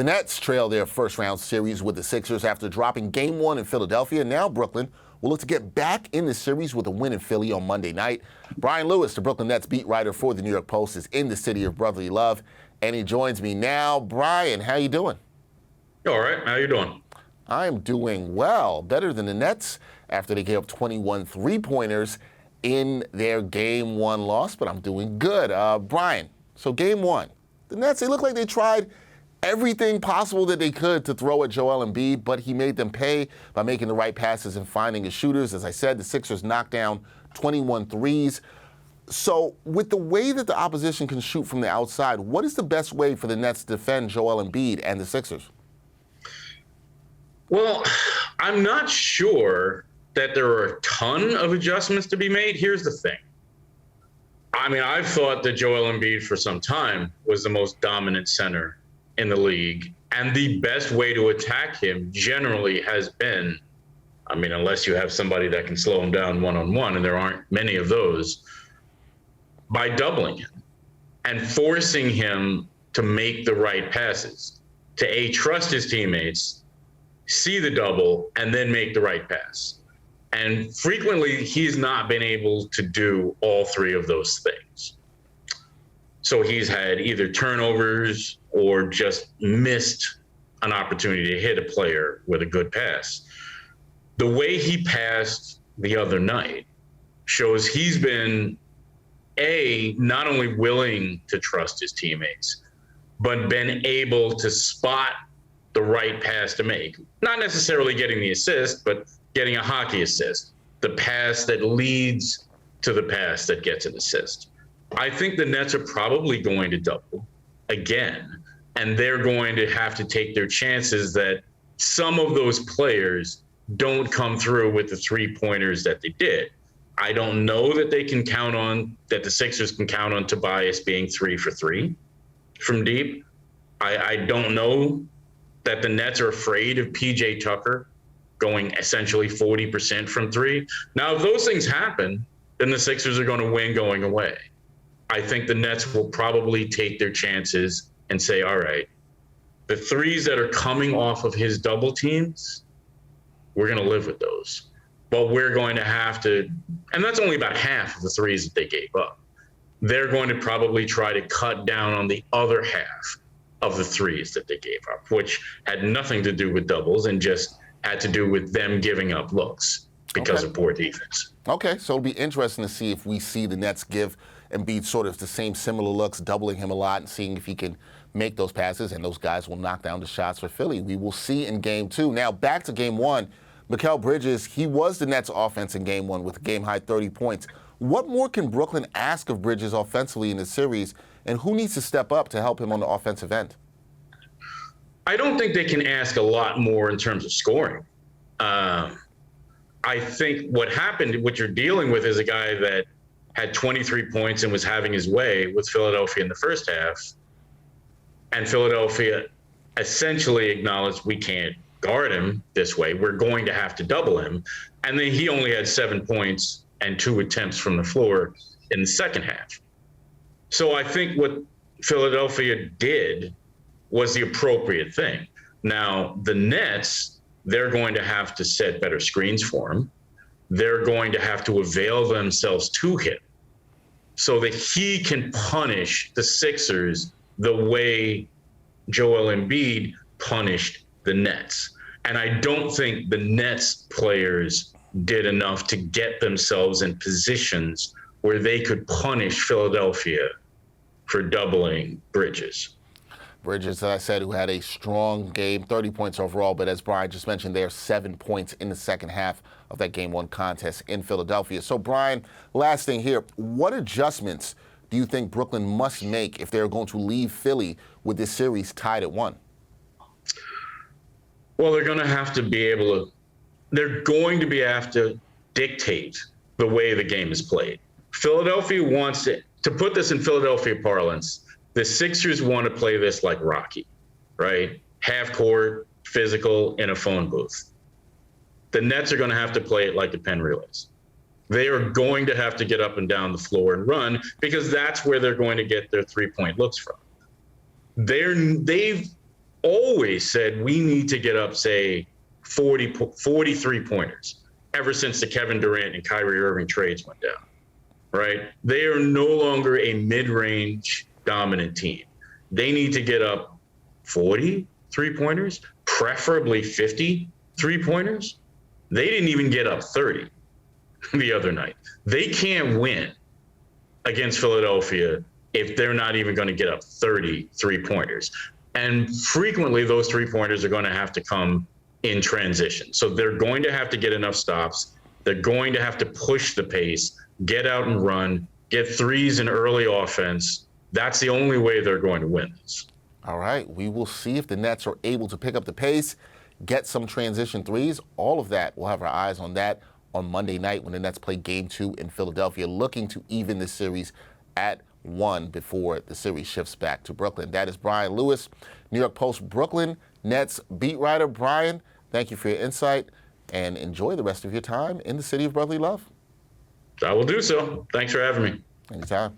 The Nets trail their first-round series with the Sixers after dropping Game 1 in Philadelphia. Now Brooklyn will look to get back in the series with a win in Philly on Monday night. Brian Lewis, the Brooklyn Nets beat writer for the New York Post, is in the city of brotherly love, and he joins me now. Brian, how you doing? All right. How you doing? I'm doing well, better than the Nets after they gave up 21 three-pointers in their Game 1 loss, but I'm doing good. Brian, so Game 1, the Nets, they look like they tried everything possible that they could to throw at Joel Embiid, but he made them pay by making the right passes and finding his shooters. As I said, the Sixers knocked down 21 threes. So with the way that the opposition can shoot from the outside, what is the best way for the Nets to defend Joel Embiid and the Sixers? Well, I'm not sure that there are a ton of adjustments to be made. Here's the thing. I mean, I've thought that Joel Embiid for some time was the most dominant center in the league. And the best way to attack him generally has been, I mean, unless you have somebody that can slow him down one-on-one, and there aren't many of those, by doubling him and forcing him to make the right passes, to trust his teammates, see the double, and then make the right pass. And frequently, he's not been able to do all three of those things. So he's had either turnovers or just missed an opportunity to hit a player with a good pass. The way he passed the other night shows he's been, not only willing to trust his teammates, but been able to spot the right pass to make. Not necessarily getting the assist, but getting a hockey assist, the pass that leads to the pass that gets an assist. I think the Nets are probably going to double again, and they're going to have to take their chances that some of those players don't come through with the three-pointers that they did. I don't know that they can count on, that the Sixers can count on Tobias being 3 for 3 from deep. I don't know that the Nets are afraid of PJ Tucker going essentially 40% from 3. Now, if those things happen, then the Sixers are going to win going away. I think the Nets will probably take their chances and say, all right, the threes that are coming off of his double teams, we're going to live with those. But we're going to have to, and that's only about half of the threes that they gave up. They're going to probably try to cut down on the other half of the threes that they gave up, which had nothing to do with doubles and just had to do with them giving up looks because of poor defense. Okay, so it'll be interesting to see if we see the Nets give Embiid sort of the same similar looks, doubling him a lot and seeing if he can make those passes, and those guys will knock down the shots for Philly. We will see in Game 2. Now, back to Game 1. Mikal Bridges, he was the Nets' offense in Game 1 with a game-high 30 points. What more can Brooklyn ask of Bridges offensively in this series, and who needs to step up to help him on the offensive end? I don't think they can ask a lot more in terms of scoring. I think what happened, what you're dealing with is a guy that had 23 points and was having his way with Philadelphia in the first half. And Philadelphia essentially acknowledged, we can't guard him this way. We're going to have to double him. And then he only had 7 points and 2 attempts from the floor in the second half. So I think what Philadelphia did was the appropriate thing. Now, the Nets, they're going to have to set better screens for him. They're going to have to avail themselves to him so that he can punish the Sixers the way Joel Embiid punished the Nets. And I don't think the Nets players did enough to get themselves in positions where they could punish Philadelphia for doubling Bridges. Bridges, as I said, who had a strong game, 30 points overall, but as Brian just mentioned, there are 7 points in the second half of that Game 1 contest in Philadelphia. So, Brian, last thing here, what adjustments do you think Brooklyn must make if they're going to leave Philly with this series tied at 1? Well, they're going to have to be able to, have to dictate the way the game is played. Philadelphia wants to put this in Philadelphia parlance, the Sixers want to play this like Rocky, right? Half court, physical, in a phone booth. The Nets are going to have to play it like the Penn Relays. They are going to have to get up and down the floor and run because that's where they're going to get their three-point looks from. They've always said we need to get up, say, 43 pointers ever since the Kevin Durant and Kyrie Irving trades went down, right? They are no longer a mid-range dominant team. They need to get up 40 3-pointers, preferably 50 3-pointers. They didn't even get up 30 the other night. They can't win against Philadelphia if they're not even going to get up 30 3-pointers. And frequently those 3-pointers are going to have to come in transition. So they're going to have to get enough stops. They're going to have to push the pace, get out and run, get threes in early offense. That's the only way they're going to win this. All right, we will see if the Nets are able to pick up the pace, get some transition threes. All of that, we'll have our eyes on that on Monday night when the Nets play Game 2 in Philadelphia, looking to even the series at 1 before the series shifts back to Brooklyn. That is Brian Lewis, New York Post Brooklyn Nets beat writer. Brian, thank you for your insight, and enjoy the rest of your time in the city of brotherly love. I will do so. Thanks for having me. Anytime.